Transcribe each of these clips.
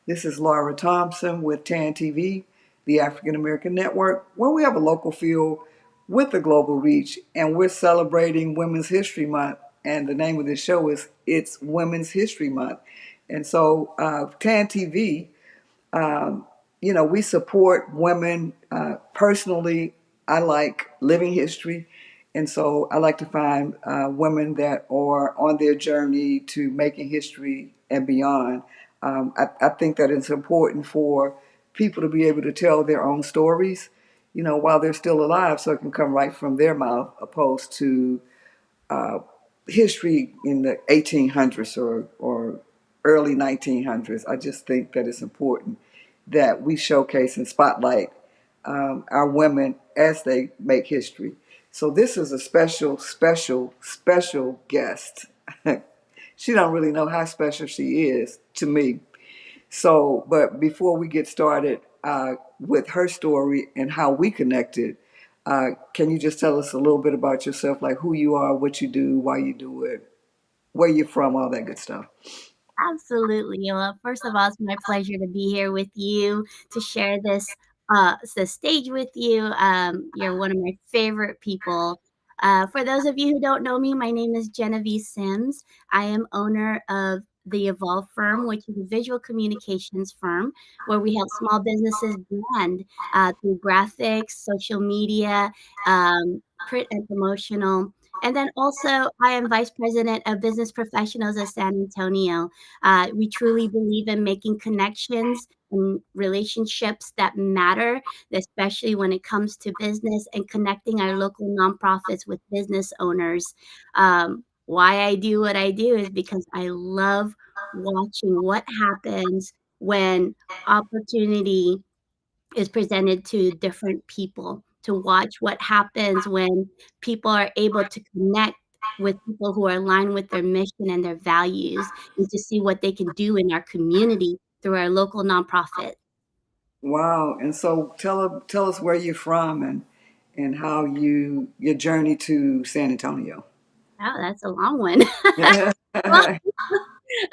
This is Laura Thompson with TAN TV, the African American Network, where we have a local feel with a global reach, and we're celebrating Women's History Month. And the name of this show is It's Women's History Month. And so, TAN TV, we support women. Personally, I like living history. And so I like to find women that are on their journey to making history and beyond. I think that it's important for people to be able to tell their own stories, while they're still alive, so it can come right from their mouth, opposed to uh, history in the 1800s or early 1900s. I just think that it's important that we showcase and spotlight our women as they make history. So this is a special, special, special guest. She don't really know how special she is to me. So, but before we get started with her story and how we connected, can you just tell us a little bit about yourself, like who you are, what you do, why you do it, where you're from, all that good stuff? Absolutely. Well, first of all, it's my pleasure to be here with you to share this stage with you. You're one of my favorite people. For those of you who don't know me, my name is Genevieve Sims. I am owner of the Evolve firm, which is a visual communications firm where we help small businesses brand through graphics, social media, print and promotional. And then also, I am vice president of business professionals at San Antonio. We truly believe in making connections and relationships that matter, especially when it comes to business and connecting our local nonprofits with business owners. Why I do what I do is because I love watching what happens when opportunity is presented to different people, to watch what happens when people are able to connect with people who are aligned with their mission and their values, and to see what they can do in our community through our local nonprofit. Wow! And so tell us where you're from and how your journey to San Antonio. Wow, that's a long one. Well,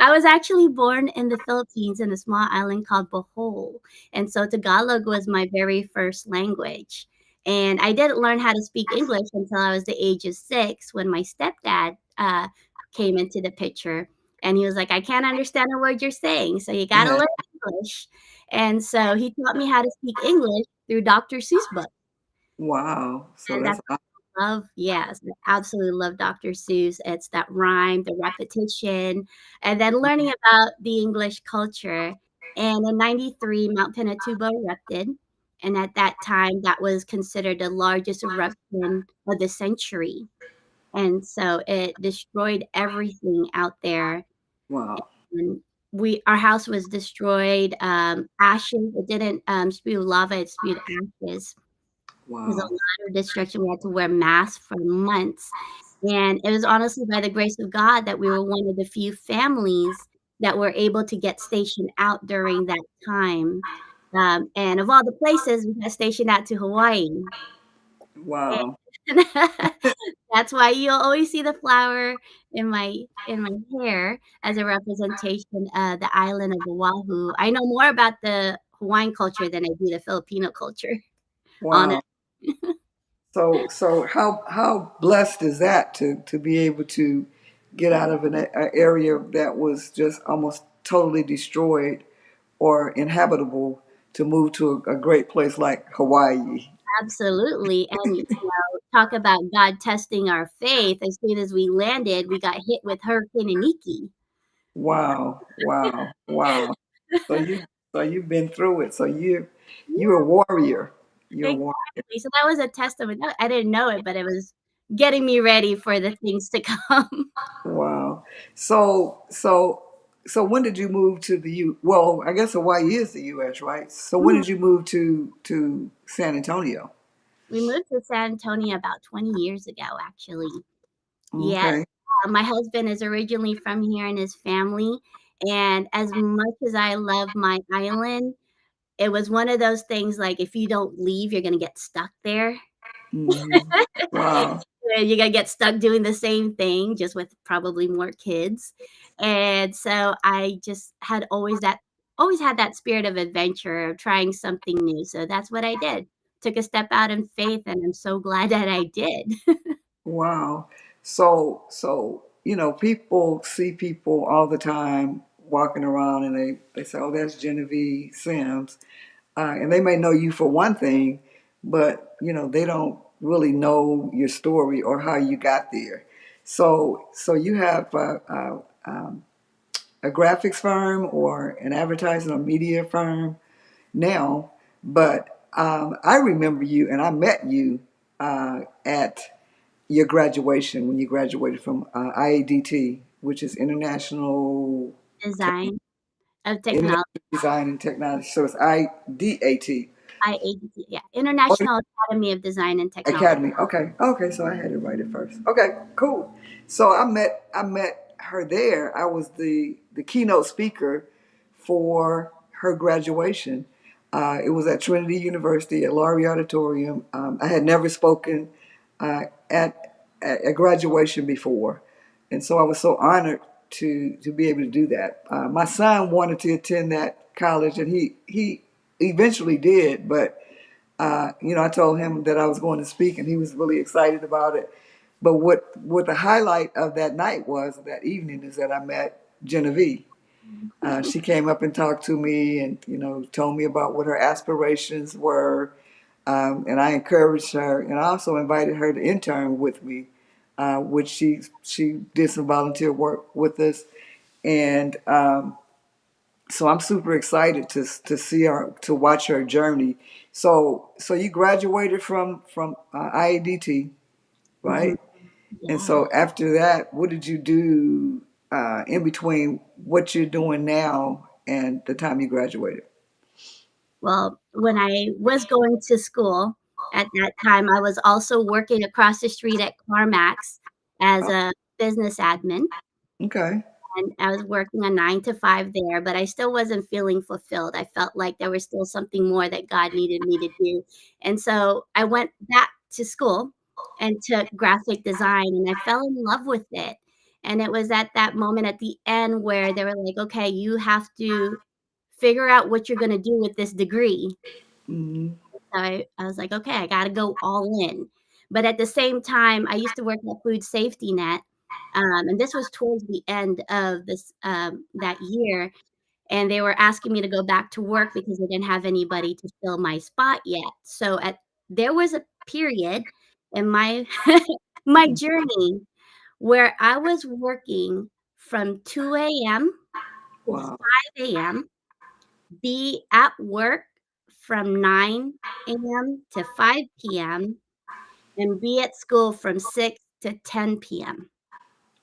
I was actually born in the Philippines in a small island called Bohol, and so Tagalog was my very first language. And I didn't learn how to speak English until I was the age of 6 when my stepdad came into the picture, and he was like, "I can't understand a word you're saying, so you gotta learn English." And so he taught me how to speak English through Dr. Seuss books, Wow! So and that's that's love, yes, I absolutely love Dr. Seuss. It's that rhyme, the repetition, and then learning about the English culture. And in '93, Mount Pinatubo erupted, and at that time, that was considered the largest eruption of the century. And so it destroyed everything out there, wow, and our house was destroyed, ashes. It didn't, spew lava, it spewed ashes. There's a wow, lot of destruction. We had to wear masks for months, and it was honestly by the grace of God that we were one of the few families that were able to get stationed out during that time. And of all the places, we got stationed out to Hawaii. wow. And that's why you'll always see the flower in my hair as a representation of the island of Oahu. I know more about the Hawaiian culture than I do the Filipino culture, honestly. Wow. So how blessed is that to be able to get out of an area that was just almost totally destroyed or inhabitable to move to a great place like Hawaii? Absolutely, and, talk about God testing our faith. As soon as we landed, we got hit with Hurricane Iniki. Wow, wow, wow. So you so you've been through it. So you're a Yeah, warrior. You're a warrior. exactly, so that was a testament. I didn't know it, but it was getting me ready for the things to come. Wow. So so so when did you move to the U? Well, I guess Hawaii is the U.S., right? So when Mm, did you move to San Antonio? we moved to San Antonio about 20 years ago, actually. Yes, Okay. my husband is originally from here and his family, and as much as I love my island, it was one of those things, like, if you don't leave, you're gonna get stuck there. Hmm. Wow. Yeah, you're gonna get stuck doing the same thing, just with probably more kids, and so I just had always that always had that spirit of adventure, of trying something new, so that's what I did. Took a step out in faith, and I'm so glad that I did. Wow. So, people see people all the time walking around and they say, oh, that's Genevieve Sims. And they may know you for one thing, but, they don't really know your story or how you got there. So you have a graphics firm or an advertising or media firm now, but I remember you and I met you at your graduation when you graduated from IADT, which is Design of International technology. Design and Technology. So it's IDAT. IADT, yeah, International Academy of Design and Technology. Academy. Okay. Okay. So I had it right at first. Okay. Cool. So I met her there. I was the keynote speaker for her graduation. It was at Trinity University at Laurie Auditorium. I had never spoken at a graduation before, and so I was so honored to be able to do that. My son wanted to attend that college, and he eventually did, but I told him that I was going to speak, and he was really excited about it. But what the highlight of that night was that evening is that I met Genevieve. She came up and talked to me, and told me about what her aspirations were, and I encouraged her, and I also invited her to intern with me, which she did some volunteer work with us, and so I'm super excited to see her, to watch her journey. So you graduated from IADT, Mhm, right? And yeah. so after that, what did you do in between what you're doing now and the time you graduated? Well, when I was going to school at that time, I was also working across the street at CarMax as Oh, a business admin, okay. and I was working a 9 to 5 there, but I still wasn't feeling fulfilled. I felt like there was still something more that God needed me to do, and so I went back to school and took graphic design, and I fell in love with it, and it was at that moment at the end where they were like, "Okay, you have to figure out what you're gonna do with this degree." Hmm. I was like, "Okay, I gotta go all in." But at the same time, I used to work at Food Safety Net, and this was towards the end of that year, and they were asking me to go back to work because they didn't have anybody to fill my spot yet. So at there was a period in my my journey where I was working from 2 a.m. to Wow. 5 a.m., be at work from 9 a.m. to 5 p.m., and be at school from 6 to 10 p.m.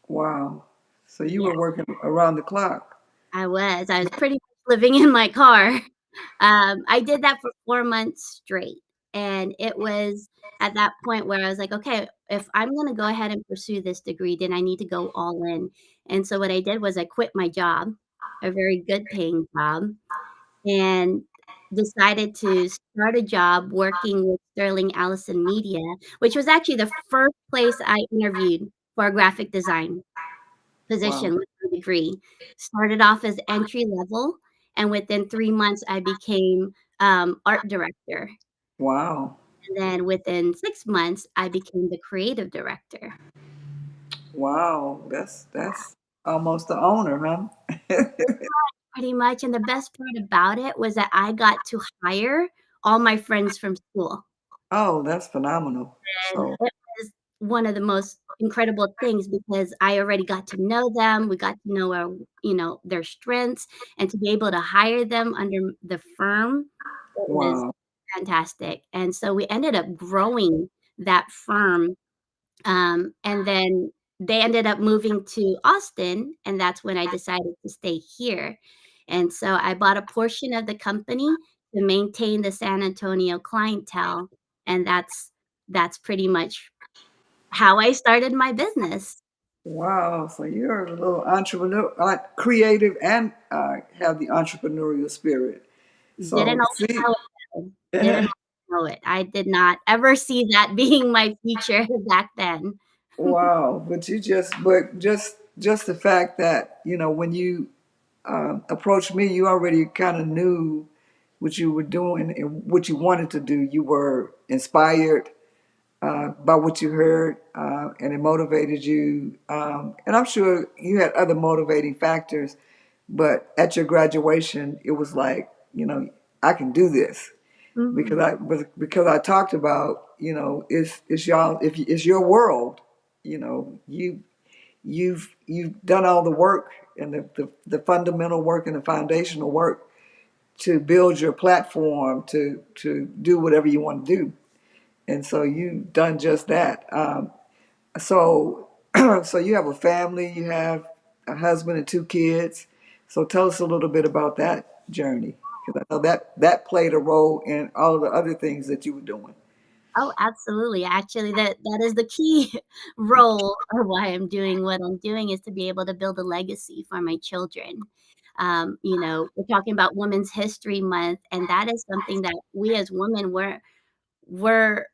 Wow. So you Yeah, were working around the clock. I was pretty much living in my car. I did that for 4 months straight, and it was at that point where I was like, "Okay, if I'm gonna go ahead and pursue this degree, then I need to go all in." And so what I did was I quit my job, a very good paying job, and decided to start a job working with Sterling Allison Media, which was actually the first place I interviewed for a graphic design Wow. position with a degree. Started off as entry level, and within 3 months, I became, art director, Wow. and then within 6 months, I became the creative director. Wow. That's almost the owner, huh? Pretty much, and the best part about it was that I got to hire all my friends from school. Oh, that's phenomenal. And So, it was one of the most incredible things because I already got to know them, we got to know their strengths, and to be able to hire them under the firm, it was wow. fantastic, and so we ended up growing that firm, and then they ended up moving to Austin, and that's when I decided to stay here, and so I bought a portion of the company to maintain the San Antonio clientele, and that's pretty much how I started my business. Wow. So you're a little entrepreneur, creative, and have the entrepreneurial spirit. Didn't So, always see, know it though. Didn't always know it. I did not ever see that being my future back then. wow. But just the fact that, when you approached me, you already kind of knew what you were doing and what you wanted to do. You were inspired by what you heard, and it motivated you. And I'm sure you had other motivating factors, but at your graduation, it was like, I can do this Mhm. because I talked about, it's y'all, if it's your world, you've done all the work and the fundamental work and the foundational work to build your platform to do whatever you want to do, and so you've done just that. So so you have a family, you have a husband and two kids. So tell us a little bit about that journey, because I know that played a role in all of the other things that you were doing. Oh, absolutely. Actually, that is the key role of why I'm doing what I'm doing is to be able to build a legacy for my children. We're talking about Women's History Month, and that is something that we as women we're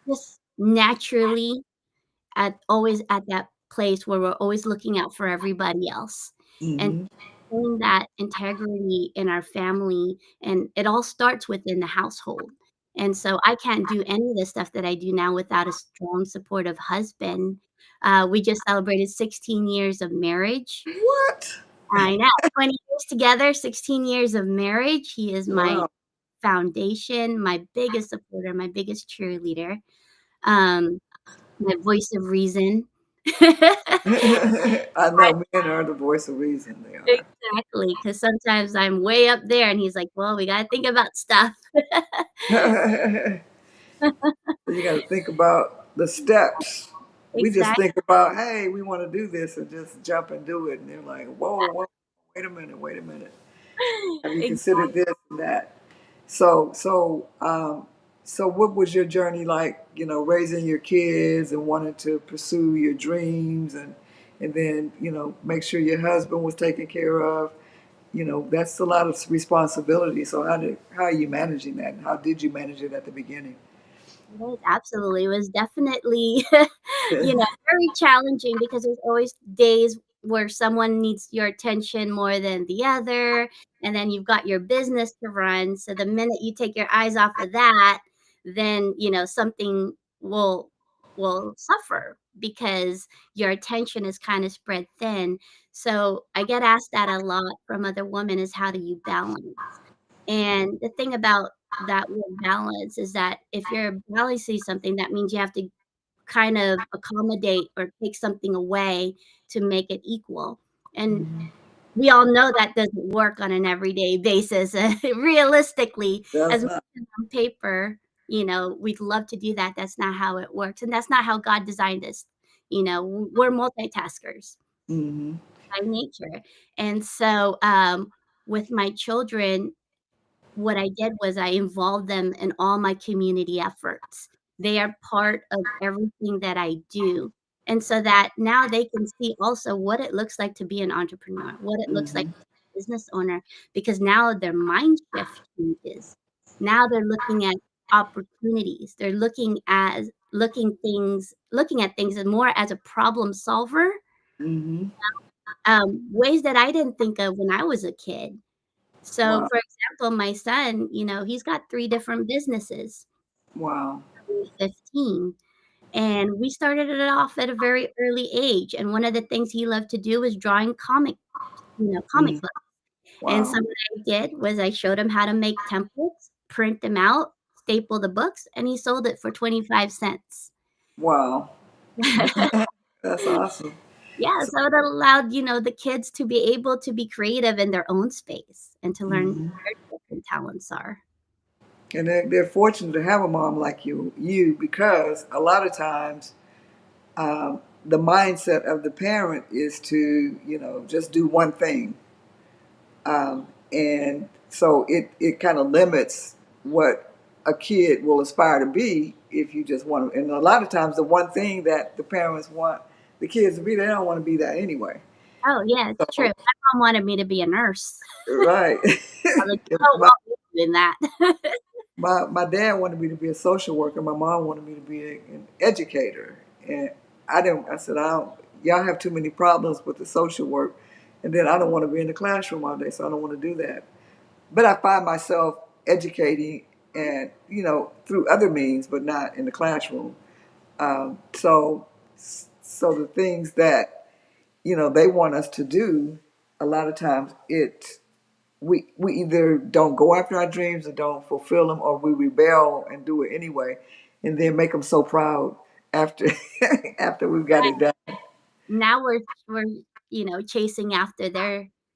just naturally at always at that place where we're always looking out for everybody else. And Hmm. showing that integrity in our family, and it all starts within the household. And so I can't do any of the stuff that I do now without a strong, supportive husband. We just celebrated 16 years of marriage. What? I know, 20 years together, 16 years of marriage. He is my Wow. foundation, my biggest supporter, my biggest cheerleader, um, my voice of reason. I know men are the voice of reason. They are. Exactly, because sometimes I'm way up there and he's like, "Well, we gotta think about stuff." You got to think about the steps. We just Exactly. think about, hey, we want to do this and just jump and do it. And they're like, whoa, whoa, wait a minute, wait a minute. Have you considered this and that? So what was your journey like, raising your kids and wanting to pursue your dreams and then, make sure your husband was taken care of? That's a lot of responsibility. So how are you managing that? And how did you manage it at the beginning? It is, absolutely. It was definitely, very challenging because there's always days where someone needs your attention more than the other, and then you've got your business to run. So the minute you take your eyes off of that, then something will suffer because your attention is kind of spread thin. So I get asked that a lot from other women is how do you balance? And the thing about that word balance is that if you're balancing something, that means you have to kind of accommodate or take something away to make it equal. And Mhm. we all know that doesn't work on an everyday basis. Realistically, Does as much not. as on paper, we'd love to do that. That's not how it works. And that's not how God designed us. We're multitaskers Hmm. by nature. And so with my children, what I did was I involved them in all my community efforts. They are part of everything that I do. And so that now they can see also what it looks like to be an entrepreneur, what it looks like Hmm. to be a business owner, because now their mind shift changes. Now they're looking at opportunities. They're looking at things as more as a problem solver, Hmm. ways that I didn't think of when I was a kid. So, Wow. for example, my son, he's got 3 different businesses. Wow. He's 15, and we started it off at a very early age, and one of the things he loved to do was drawing comic Mm. books. And so Wow. what I did was I showed him how to make templates, print them out, staple the books, and he sold it for 25 cents. Wow. That's awesome. Yeah, So, so it allowed, the kids to be able to be creative in their own space and to learn mhm. where their different talents are. And they're fortunate to have a mom like you, because a lot of times the mindset of the parent is to, just do one thing. And so it kind of limits what a kid will aspire to be if you just want to. And a lot of times, the one thing that the parents want the kids to be, they don't want to be that anyway. Oh, yeah, it's true. So, My mom wanted me to be a nurse. right. I was like, "You don't my, want me doing that." my dad wanted me to be a social worker. My mom wanted me to be an educator. And I didn't, I said, I don't, y'all have too many problems with the social work. and then I don't want to be in the classroom all day, so I don't want to do that. But I find myself educating and, through other means, but not in the classroom. So the things that, they want us to do, a lot of times we either don't go after our dreams or don't fulfill them, or we rebel and do it anyway, and then make them so proud after after we've got it done. Now we're chasing after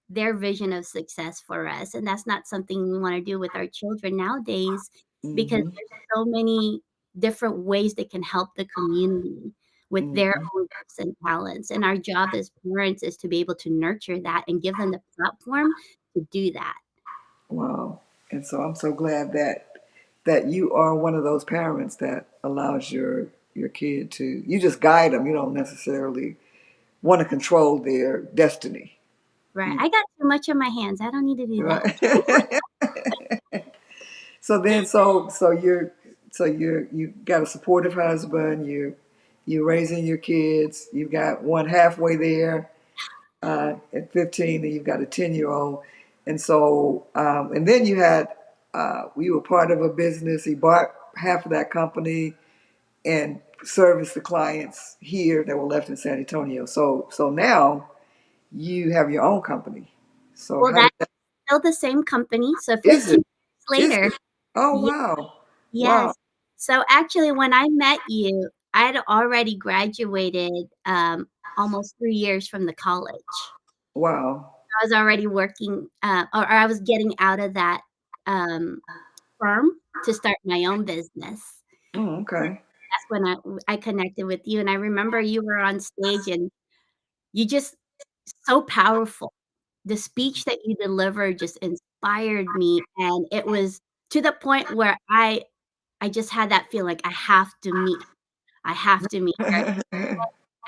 their vision of success for us, and that's not something we want to do with our children nowadays, because Hmm. there's so many different ways they can help the community with their Hmm. own gifts and talents, and our job as parents is to be able to nurture that and give them the platform to do that. Wow. And so I'm so glad that you are one of those parents that allows your kid to, you just guide them. You don't necessarily want to control their destiny. Right, You, I got too much on my hands, I don't need to do that. right? So you got a supportive husband. You're raising your kids. You've got one halfway there at 15, and you've got a 10-year-old. And so and then you were part of a business. He bought half of that company and serviced the clients here that were left in San Antonio. So now you have your own company. So Well, how did that's that, still the same company, so is 15 it? years Is later. it? Oh wow. Wow. Yes. So actually, when I met you, I'd already graduated almost 3 years from the college. Wow. I was already working, or I was getting out of that um, firm to start my own business. Mm, okay. That's when I connected with you, and I remember you were on stage, and you just so powerful. The speech that you delivered just inspired me, and it was to the point where I just had that feeling like I have to meet her.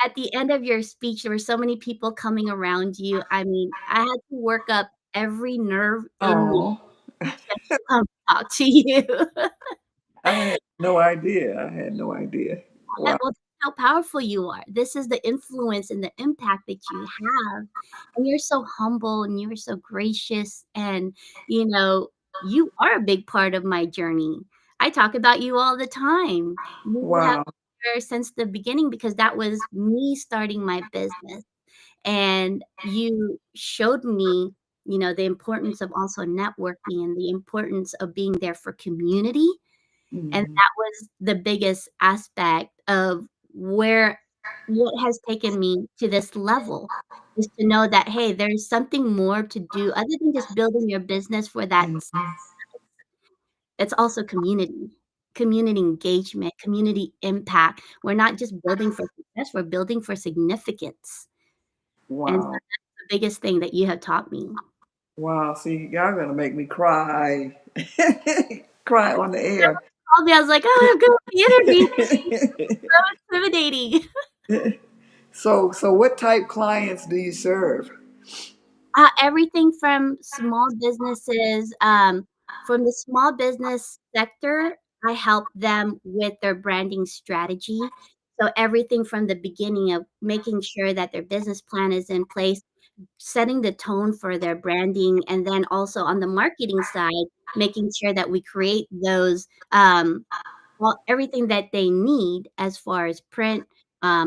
At the end of your speech, there were so many people coming around you. I mean, I had to work up every nerve in me Oh, just to come talk to you. I had no idea. I had no idea. Yeah, Wow. well, that's how powerful you are. This is the influence and the impact that you have, and you're so humble and you're so gracious, and, you know, you are a big part of my journey. I talk about you all the time. You have Wow. been there since the beginning because that was me starting my business, and you showed me, the importance of also networking and the importance of being there for community, and Mhm. that was the biggest aspect of where what has taken me to this level, is to know that, hey, there's something more to do other than just building your business for that s Mhm. it's also community engagement, community impact. We're not just building for success, we're building for significance, and so Wow. that's the biggest thing that you have taught me. Wow. See, y'all gonna make me cry. Cry on the air. Called me, I was like, "Oh, I'm going to the interview." So intimidating. So what type clients do you serve? Everything from small businesses, from the small business sector, I help them with their branding strategy. So everything from the beginning of making sure that their business plan is in place, setting the tone for their branding, and then also on the marketing side, making sure that we create those, well, everything that they need as far as print,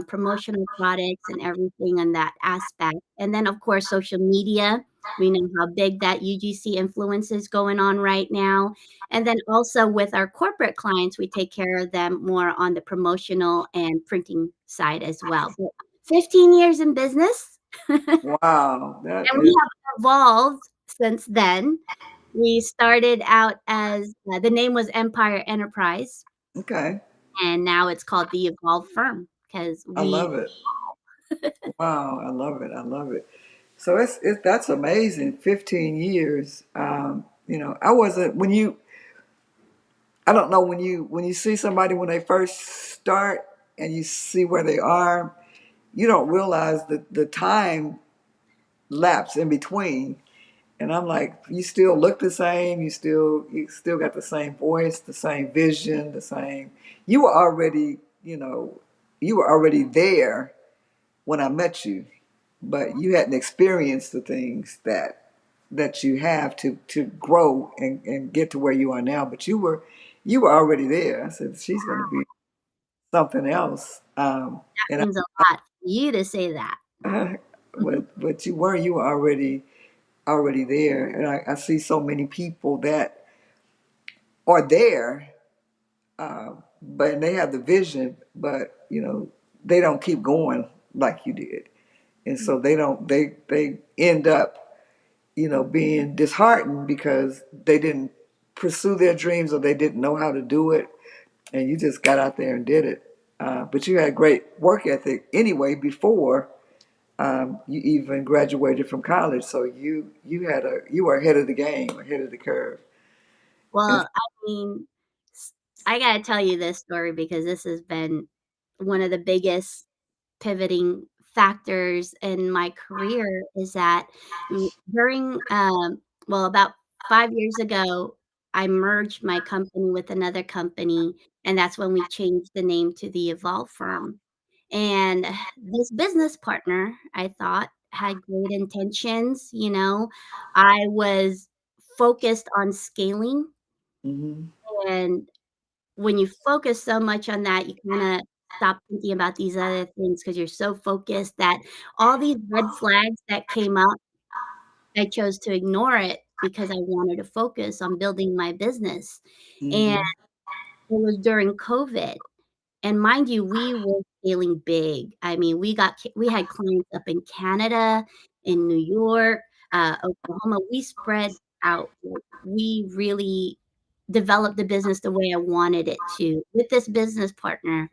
promotional products and everything on that aspect. And then, of course, social media. We know how big that UGC influence is going on right now. And then also with our corporate clients, we take care of them more on the promotional and printing side as well. But 15 years in business, and Wow. That we is have evolved since then. We started out as the name was Empire Enterprise, okay. and now it's called the Evolve Firm because I we love it. Wow. I love it. I love it. So it's that's amazing. 15 years. I wasn't when you. I don't know when you see somebody when they first start and you see where they are. You don't realize the time lapse in between. And I'm like, you still look the same. You still got the same voice, the same vision, the same. You were already, you were already there when I met you. but you hadn't experienced the things that you have to grow and get to where you are now. But you were already there. I said she's going to be something else. And Means a lot for you to say that. but you were already there. And I see so many people that are there, but they have the vision, but they don't keep going like you did, and so they end up being disheartened because they didn't pursue their dreams or they didn't know how to do it, and you just got out there and did it. But you had great work ethic anyway before you even graduated from college, so you were ahead of the game, ahead of the curve. And Well, I mean, s I gotta tell you this story because this has been one of the biggest pivoting factors in my career is that during, well, about 5 years ago, I merged my company with another company, and that's when we changed the name to the Evolve Firm. And this business partner, I thought, had great intentions, you know. I was focused on scaling, hmm and when you focus so much on that, you kinda stop thinking about these other things because 'cause you're so focused that all these red flags that came up, I chose to ignore it because I wanted to focus on building my business, and hmm it was during COVID. And mind you, we were scaling big. I mean, we had clients up in Canada, in New York, Oklahoma. We spread out. Like, we really developed the business the way I wanted it to with this business partner.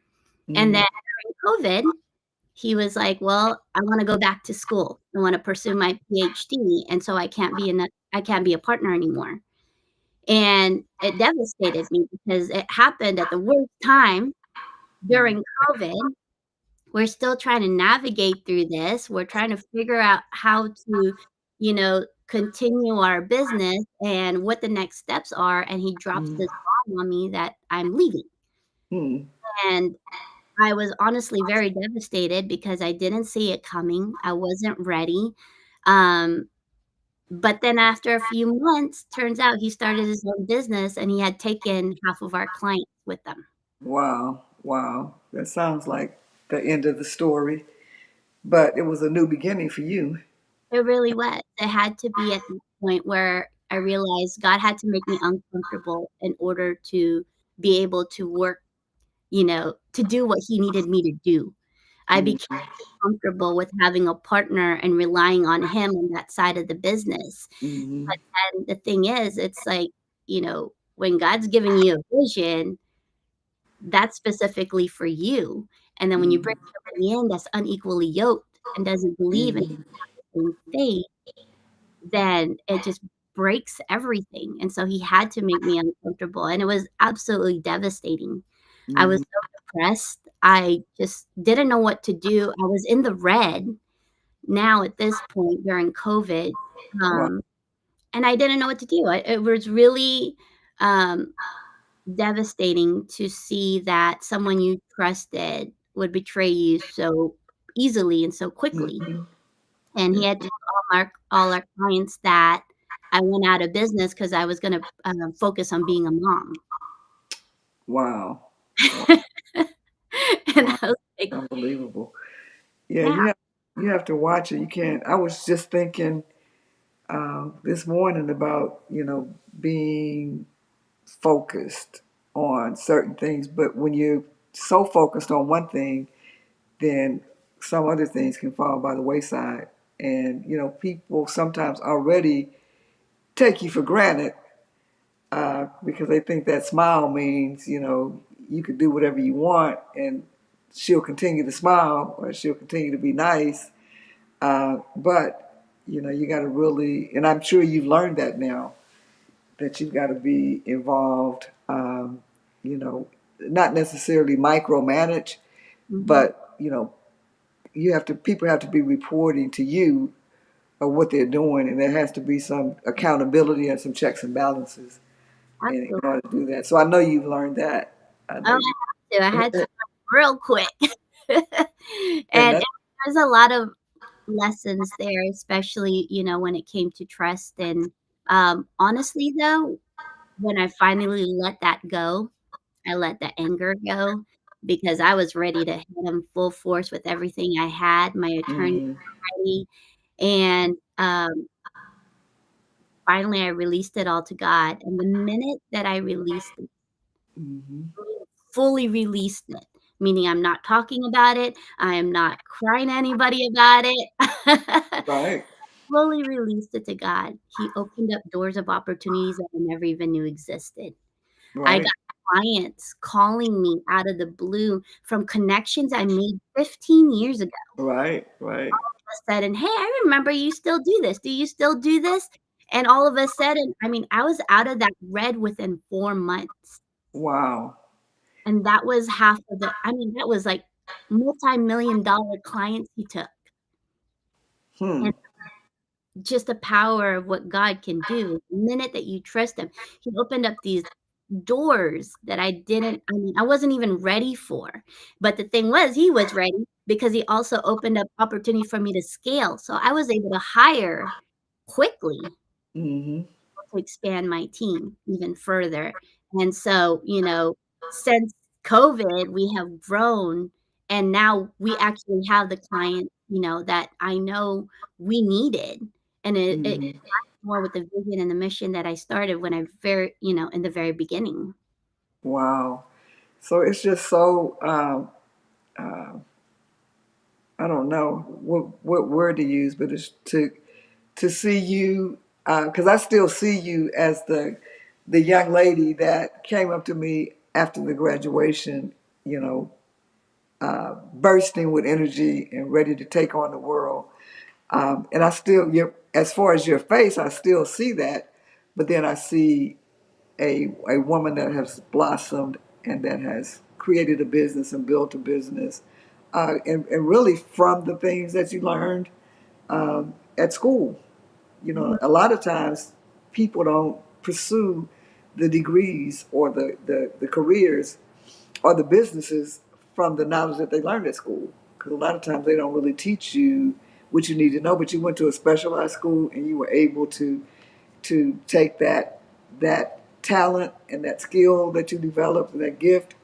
And hmm then during COVID, he was like, "Well, I wanna go back to school. I wanna pursue my PhD, and so I can't be a partner anymore." And it devastated me because it happened at the worst time during COVID. We're still trying to navigate through this. We're trying to figure out how to, continue our business and what the next steps are, and he drops hmm this bomb on me that I'm leaving. hmm And I was honestly very devastated because I didn't see it coming. I wasn't ready. Um, but then after a few months, turns out he started his own business and he had taken half of our clients with them. Wow, wow. That sounds like the end of the story, but it was a new beginning for you. It really was. It had to be at the point where I realized God had to make me uncomfortable in order to be able to work, to do what he needed me to do. I became Mhm, comfortable with having a partner and relying on him on that side of the business. But mhm, then the thing is, it's like, when God's giving you a vision, that's specifically for you. And then when you bring mhm, somebody in that's unequally yoked and doesn't believe in mhm, the same faith, then it just breaks everything, and so he had to make me uncomfortable, and it was absolutely devastating. I was mhm. so depressed, I just didn't know what to do. I was in the red now at this point during COVID, Wow. um, and I didn't know what to do. It was really, um, devastating to see that someone you trusted would betray you so easily and so quickly. Mhm. And he had told all our clients that I went out of business because I was gonna, focus on being a mom. Wow. Wow. And Wow. I was like, Unbelievable. Yeah, "Yeah, you have to watch it. You can't. I was just thinking this morning about being focused on certain things, but when you're so focused on one thing, then some other things can fall by the wayside. And people sometimes already take you for granted because they think that smile means you can do whatever you want, and she'll continue to smile or she'll continue to be nice. But you got to really, and I'm sure you've learned that now that you've got to be involved. You know, not necessarily micromanage, mhm, but you have to. People have to be reporting to you of what they're doing, and there has to be some accountability and some checks and balances in absolutely." order to do that. So I know you've learned that. I know Oh, you. I had to real quick. And And that. there's a lot of lessons there, especially, when it came to trust. And honestly, though, when I finally let that go, I let the anger go because I was ready to hit him full force with everything I had. My attorney Hmm. ready, and finally I released it all to God. And the minute that I released it, Hmm. fully released it, meaning I'm not talking about it, I am not crying to anybody about it. Right. Fully released it to God. He opened up doors of opportunities that I never even knew existed. I got Right. clients calling me out of the blue from connections I made 15 years ago. Right. Right. All of a sudden, "Hey, I remember you still do this. Do you still do this?" And all of a sudden, I mean, I was out of that red within 4 months, Wow. and that was half of that was like multi-million dollar clients he took, Hmm. and just the power of what God can do. The minute that you trust him, he opened up these doors that I wasn't even ready for. But the thing was, he was ready because he also opened up opportunity for me to scale. So I was able to hire quickly Hmm. to expand my team even further. And so, since COVID, we have grown and now we actually have the client, that I know we needed. And it Hmm. more with the vision and the mission that I started when I in the very beginning. Wow. So it's just so I don't know what word to use, but it's to see you because I still see you as the young lady that came up to me after the graduation, you know, bursting with energy and ready to take on the world. And I still, as far as your face, I still see that, but then I see a woman that has blossomed and that has created a business and built a business, and really from the things that you learned at school. You know, Mhm. a lot of times people don't pursue the degrees or the careers or the businesses from the knowledge that they learned at school. Because a lot of times they don't really teach you what you need to know, but you went to a specialized school and you were able to take that talent and that skill that you developed and that gift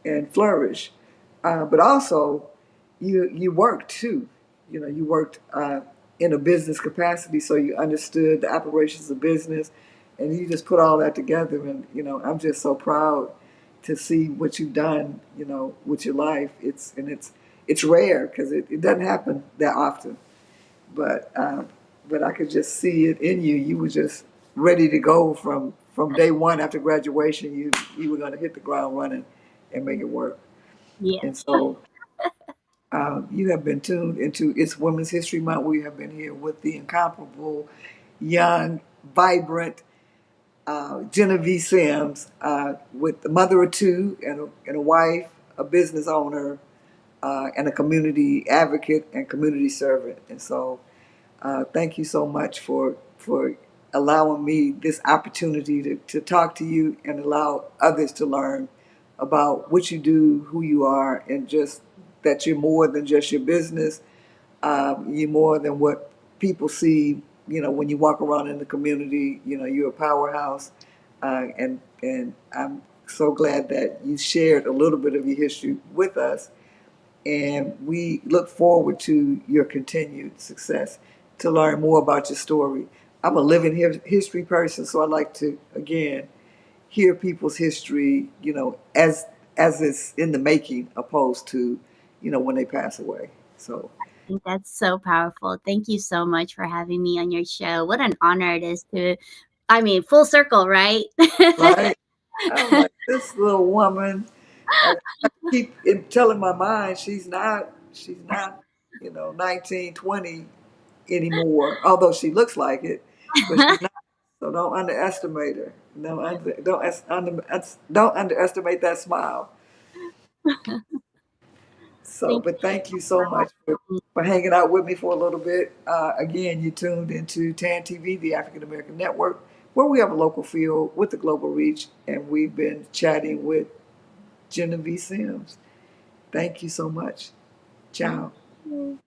and flourish. But also, you worked too. You know, you worked in a business capacity, so you understood the operations of business, and you just put all that together. And I'm just so proud to see what you've done. With your life. It's rare because it doesn't happen that often. But I could just see it in you. You were just ready to go from day one after graduation. You were going to hit the ground running and make it work. Yeah. And so you have been tuned into It's Women's History Month. We have been here with the incomparable, young, vibrant Genevieve Sims, with the mother of two and a wife, a business owner, and a community advocate and community servant. And so thank you so much for allowing me this opportunity to talk to you and allow others to learn about what you do, who you are, and just that you're more than just your business. You're more than what people see. When you walk around in the community, you're a powerhouse, and I'm so glad that you shared a little bit of your history with us, and we look forward to your continued success to learn more about your story. I'm a living history person, so I like to again hear people's history, as it's in the making, opposed to, when they pass away. So, I think that's so powerful. Thank you so much for having me on your show. What an honor it is full circle, right? right, I'm like this little woman. I keep telling my mind she's not, 19, 20 anymore, although she looks like it, but she's not. So don't underestimate her. No, don't underestimate that smile. So, Thank but thank you so much you. for hanging out with me for a little bit. Again, you tuned into TAN TV, the African American Network, where we have a local feel with the global reach, and we've been chatting with Genevieve Sims. Thank you so much. Thank Ciao. you.